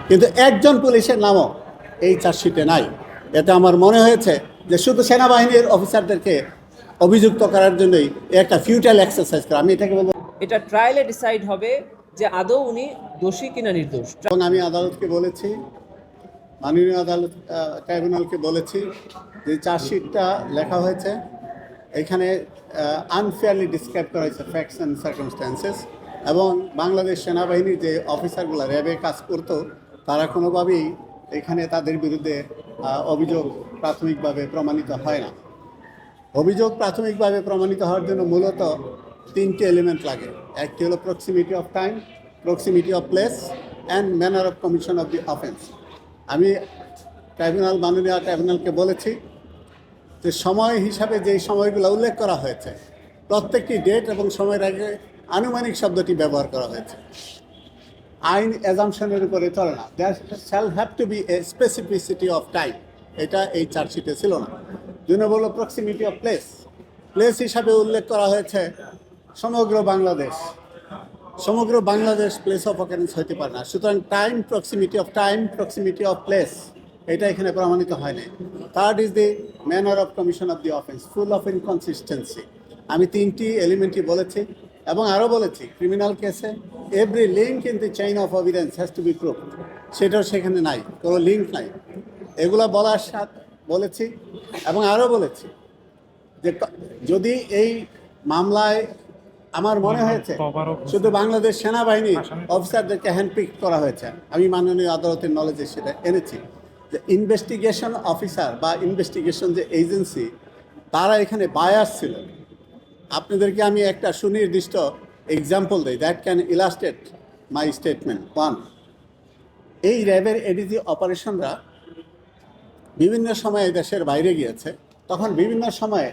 কিন্তু একজন পুলিশের নামও এই চার্জশিটে নাই। এতে আমার মনে হয়েছে যে শুধু সেনাবাহিনীর অফিসারদেরকে অভিযুক্ত করার জন্যই একটা ফিউটাইল এক্সারসাইজ করা, আমি এটাকে বলবো। এটা ট্রায়ালে ডিসাইড হবে যে আদৌ উনি দোষী কিনা নির্দোষ। এবং আমি আদালতকে বলেছি, মাননীয় আদালত ট্রাইব্যুনালকে বলেছি যে চার্জশিটটা লেখা হয়েছে এখানে আনফেয়ারলি ডিসক্রাইব করা হয়েছে ফ্যাক্টস অ্যান্ড সার্কামস্ট্যান্সেস, এবং বাংলাদেশ সেনাবাহিনীর যে অফিসারগুলো র্যাবে কাজ করতো তারা কোনোভাবেই এখানে তাদের বিরুদ্ধে অভিযোগ প্রাথমিকভাবে প্রমাণিত হয় না। অভিযোগ প্রাথমিকভাবে প্রমাণিত হওয়ার জন্য মূলত তিনটি এলিমেন্ট লাগে। একটি হলো proximity of time, proximity of place and manner of commission of the offence. আমি মাননীয় ট্রাইব্যুনালকে বলেছি যে সময় হিসাবে যেই সময়গুলো উল্লেখ করা হয়েছে প্রত্যেকটি ডেট এবং সময়ের আগে আনুমানিক শব্দটি ব্যবহার করা হয়েছে। আইন অ্যাজাম্পশনের উপরে চলে না, there shall have to be a specificity of time, এটা এই চার্জশিটে ছিল না। দুই নম্বর হলো প্রক্সিমিটি অফ প্লেস। প্লেস হিসাবে উল্লেখ করা হয়েছে সমগ্র বাংলাদেশ। সমগ্র বাংলাদেশ প্লেস অফ অকারেন্স হইতে পারে না, সুতরাং টাইম, প্রক্সিমিটি অফ প্লেস এটা এখানে প্রমাণিত হয়নি। Third is the manner of commission of the offence, full of inconsistency. আমি তিনটি এলিমেন্টই বলেছি এবং আরও বলেছি ক্রিমিনাল কেসে every link in the chain of evidence has to be prove, সেটাও সেখানে নাই, কোনো লিঙ্ক নাই। এগুলো বলার সাথে বলেছি এবং আরও বলেছি যে যদি এই মামলায় আমার মনে হয়েছে শুধু বাংলাদেশ সেনাবাহিনী অফিসারদেরকে হ্যান্ডপিক করা হয়েছে, আমি মাননীয় আদালতের নলেজে সেটা এনেছি যে ইনভেস্টিগেশন অফিসার বা ইনভেস্টিগেশন যে এজেন্সি তারা এখানে বায়াস ছিল। আপনাদেরকে আমি একটা সুনির্দিষ্ট এক্সাম্পল দিই that can illustrate my statement. One, এই র্যাবের এডিজি অপারেশনরা বিভিন্ন সময়ে দেশের বাইরে গিয়েছে, তখন বিভিন্ন সময়ে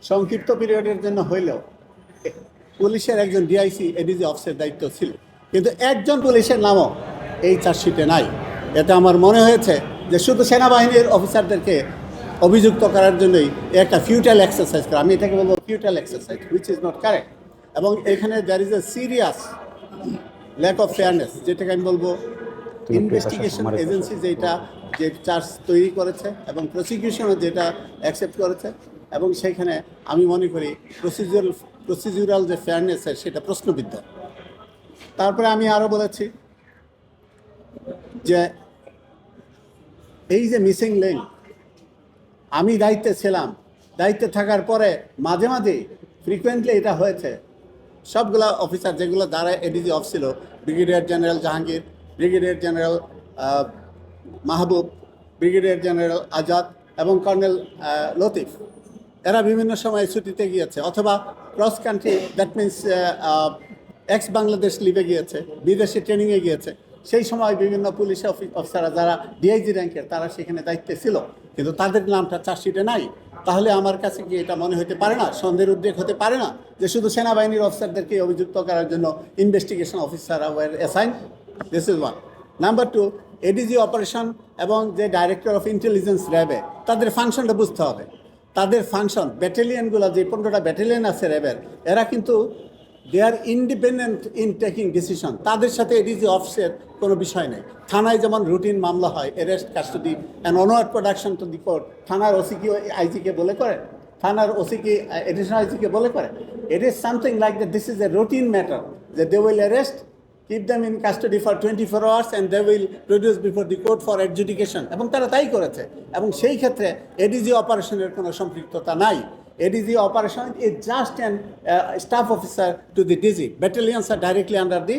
সংক্ষিপ্ত পিরিয়ডের জন্য হইলেও পুলিশের একজন ডিআইসি এডিজি অফিসের দায়িত্ব ছিল, কিন্তু একজন পুলিশের নামও এই চার্জশিটে নাই। এতে আমার মনে হয়েছে যে শুধু সেনাবাহিনীর অফিসারদেরকে অভিযুক্ত করার জন্যই একটা ফিউটাইল এক্সারসাইজ করা, আমি এটাকে বলবো futile exercise, which is not correct. এবং এখানে there is a serious lack of fairness, যেটাকে আমি বলবো ইনভেস্টিগেশন এজেন্সি যেটা যে চার্জ তৈরি করেছে এবং প্রসিকিউশনও যেটা অ্যাকসেপ্ট করেছে, এবং সেইখানে আমি মনে করি প্রসিডিউরাল যে ফেয়ারনেস সেটা প্রশ্নবিদ্ধ। তারপরে আমি আরও বলেছি যে এই যে মিসিং লিঙ্ক, আমি দায়িত্বে ছিলাম, দায়িত্বে থাকার পরে মাঝে মাঝেই ফ্রিকুয়েন্টলি এটা হয়েছে। সবগুলা অফিসার যেগুলো দ্বারা এডিজি অফ ছিল, brigadier general Jahangir, brigadier general Mahbub, brigadier general Azad এবং কর্নেল লতিফ, এরা বিভিন্ন সময় ছুটিতে গিয়েছে অথবা cross country, that means ex Bangladesh লিভে গিয়েছে, বিদেশে ট্রেনিংয়ে গিয়েছে। সেই সময় বিভিন্ন পুলিশ অফিসাররা যারা ডিআইজি র্যাঙ্কের তারা সেখানে দায়িত্বে ছিল, কিন্তু তাদের নামটা চার্জশিটে নাই। তাহলে আমার কাছে কি এটা মনে হতে পারে না, সন্দেহের উদ্রেক হতে পারে না যে শুধু সেনাবাহিনীর অফিসারদেরকে অভিযুক্ত করার জন্য ইনভেস্টিগেশন অফিসাররা were assign? This is one. Number two, ADG operation এবং যে ডাইরেক্টর অফ ইন্টেলিজেন্স র্যাবে, তাদের ফাংশনটা বুঝতে হবে। তাদের ফাংশন, ব্যাটালিয়নগুলো যে 15টা ব্যাটালিয়ন আছে র্যাবের, এরা কিন্তু দে আর ইন্ডিপেন্ডেন্ট ইন টেকিং ডিসিশন। তাদের সাথে এডিজি অফিসের কোনো বিষয় নেই। থানায় যেমন রুটিন মামলা হয়, arrest, custody and onward production to the court, থানার ওসি কি আইজিকে বলে করে, থানার ওসি কি এডিশনাল আইজিকে বলে করে? It is something like that, this is a routine matter যে they will arrest, keep them in custody for 24 hours and they will produce before the court for adjudication, এবং তারা তাই করেছে। এবং সেই ক্ষেত্রে এডিজি অপারেশনের কোনো সম্পৃক্ততা নাই। ADG operation is just an staff officer to the DG, battalions are directly under the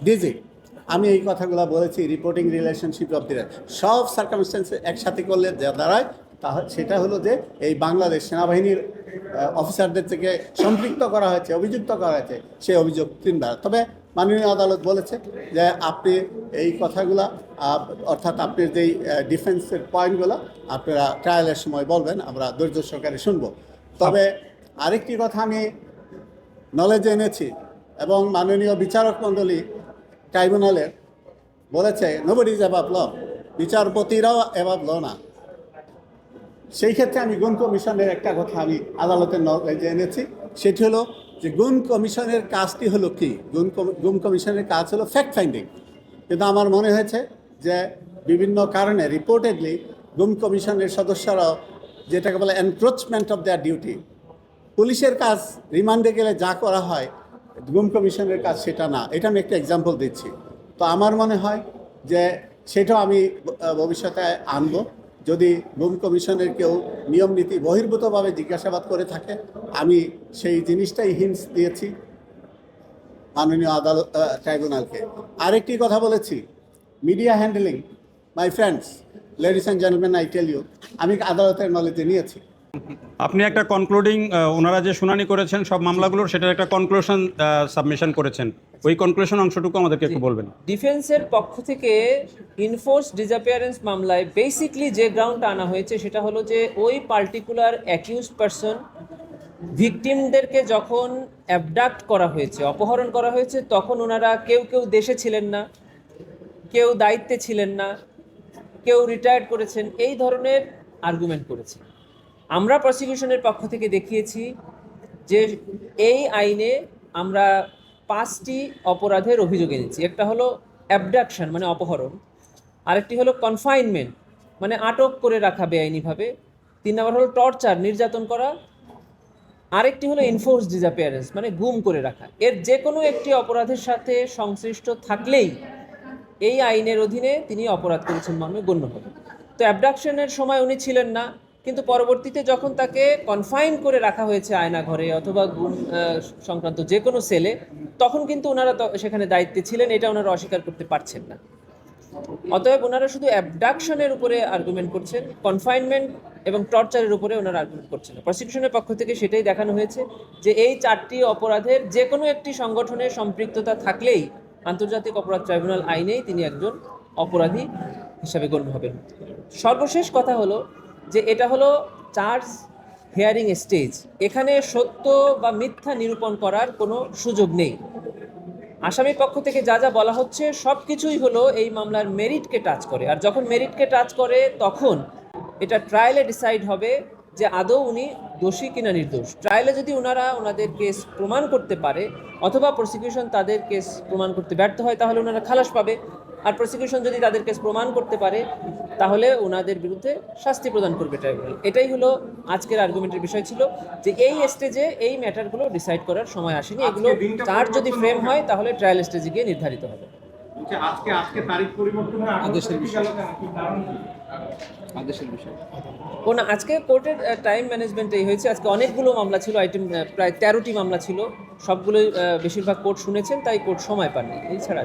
DG. আমি এই কথাগুলো বলেছি রিপোর্টিং রিলেশনশিপ অফ দি সব সার্কামস্টেন্স একসাথে করলে যা দাঁড়ায় সেটা হলো যে এই বাংলাদেশ সেনাবাহিনীর অফিসারদের থেকে সম্পৃক্ত করা হয়েছে, অভিযুক্ত করা হয়েছে, সেই অভিযোগ 3বার। তবে মাননীয় আদালত বলেছে যে আপনি এই কথাগুলা অর্থাৎ আপনার যেই ডিফেন্সের পয়েন্টগুলো আপনারা ট্রায়ালের সময় বলবেন, আমরা ধৈর্য সহকারে শুনব। তবে আরেকটি কথা আমি নলেজে এনেছি এবং মাননীয় বিচারক মণ্ডলী ট্রাইব্যুনালের বলেছে নোবডি ইজ অ্যাবাভ ল, বিচারপতিরাও অ্যাবাভ ল না। সেই ক্ষেত্রে আমি গুণ কমিশনের একটা কথা আমি আদালতের নলেজে এনেছি, সেটি হলো যে গুণ কমিশনের কাজটি হলো কি, গুণ কমিশনের কাজ হলো ফ্যাক্ট ফাইন্ডিং। কিন্তু আমার মনে হয়েছে যে বিভিন্ন কারণে রিপোর্টেডলি গুম কমিশনের সদস্যরাও যেটাকে বলে এনক্রোচমেন্ট অফ দেয়ার ডিউটি, পুলিশের কাজ রিমান্ডে গেলে যা করা হয় গুম কমিশনের কাজ সেটা না। এটা আমি একটা এক্সাম্পল দিচ্ছি। তো আমার মনে হয় যে সেটাও আমি ভবিষ্যতে আনবো। যদি গুম কমিশনের কেউ নিয়ম নীতি বহির্ভূতভাবে জিজ্ঞাসাবাদ করে থাকে, আমি সেই জিনিসটাই হিন্টস দিয়েছি মাননীয় আদালত ট্রাইব্যুনালকে। আরেকটি কথা বলেছি, media handling. My friends, ladies and gentleman, I tell you, আমি আদালতের নলেজে নিয়েছি। আপনি একটা কনক্লুডিং, ওনারা যে শুনানি করেছেন সব মামলাগুলোর, সেটার একটা কনক্লুশন সাবমিশন করেছেন, ওই কনক্লুশন অংশটুকু আমাদেরকে একটু বলবেন। ডিফেন্সের পক্ষ থেকে ইনফোর্স ডিসঅ্যাপিয়ারেন্স মামলায় বেসিকলি যে গ্রাউন্ডটা আনা হয়েছে সেটা হলো যে ওই পার্টিকুলার অ্যাকিউজড পারসন ভিকটিমদেরকে যখন অ্যাবডাক্ট করা হয়েছে, অপহরণ করা হয়েছে, তখন ওনারা কেউ কেউ দেশে ছিলেন না, কেউ দায়িত্বে ছিলেন না, কেউ রিটায়ার্ড করেছেন, এই ধরনের আর্গুমেন্ট করেছে। আমরা প্রসিকিউশনের পক্ষ থেকে দেখিয়েছি যে এই আইনে আমরা 5টি অপরাধের অভিযোগ এনেছি। একটা হলো অ্যাবডাকশন মানে অপহরণ, আরেকটি হলো কনফাইনমেন্ট মানে আটক করে রাখা বেআইনিভাবে, 3 নম্বর হলো টর্চার নির্যাতন করা, আরেকটি হলো ইনফোর্স ডিসঅ্যাপিয়ারেন্স মানে গুম করে রাখা। এর যে কোনো একটি অপরাধের সাথে সংশ্লিষ্ট থাকলেই এই আইনের অধীনে তিনি অপরাধ করেছেন মর্মে গণ্য হবে। তো অ্যাবডাকশনের সময় উনি ছিলেন না, কিন্তু পরবর্তীতে যখন তাকে কনফাইন করে রাখা হয়েছে আয়না ঘরে অথবা গুম সংক্রান্ত যে কোনো সেলে, তখন কিন্তু ওনারা সেখানে দায়িত্বে ছিলেন, এটা ওনারা অস্বীকার করতে পারছেন না। অতএব ওনারা শুধু অ্যাবডাকশনের উপরে আর্গুমেন্ট করছেন, কনফাইনমেন্ট এবং টর্চারের উপরে ওনারা আর্গুমেন্ট করছেন না। প্রসিকিউশনের পক্ষ থেকে সেটাই দেখানো হয়েছে যে এই 4টি অপরাধের যে কোনো একটি সংগঠনের সম্পৃক্ততা থাকলেই আন্তর্জাতিক অপরাধ ট্রাইব্যুনাল আইনেই তিনি একজন অপরাধী হিসাবে গণ্য হবেন। সর্বশেষ কথা হলো যে এটা হলো চার্জ হিয়ারিং স্টেজ, এখানে সত্য বা মিথ্যা নিরূপণ করার কোনো সুযোগ নেই। আসামির পক্ষ থেকে যা যা বলা হচ্ছে সব কিছুই হলো এই মামলার মেরিটকে টাচ করে, আর যখন মেরিটকে টাচ করে তখন এটা ট্রায়ালে ডিসাইড হবে যে আদৌ উনি দোষী কিনা নির্দোষ। ট্রায়ালে যদি ওনাদের কেস প্রমাণ করতে পারে অথবা প্রসিকিউশন তাদের কেস প্রমাণ করতে ব্যর্থ হয়, তাহলে ওনারা খালাস পাবে। আর প্রসিকিউশন যদি তাদের কেস প্রমাণ করতে পারে তাহলে ওনাদের বিরুদ্ধে শাস্তি প্রদান করবে ট্রাইব্যুনাল। এটাই হলো আজকের আর্গুমেন্টের বিষয় ছিল, যে এই স্টেজে এই ম্যাটারগুলো ডিসাইড করার সময় আসেনি। এগুলো চার্জ যদি ফ্রেম হয় তাহলে ট্রায়াল স্টেজে গিয়ে নির্ধারিত হবে। আজকে তারিখ পরিবর্তন হয় আদেশের বিষয়। না, আজকে কোর্টের টাইম ম্যানেজমেন্ট এই হয়েছে। আজকে অনেকগুলো মামলা ছিল, আইটেম প্রায় 13টি মামলা ছিল, সবগুলোই বেশিরভাগ কোর্ট শুনেছেন, তাই কোর্ট সময় পাননি। এছাড়া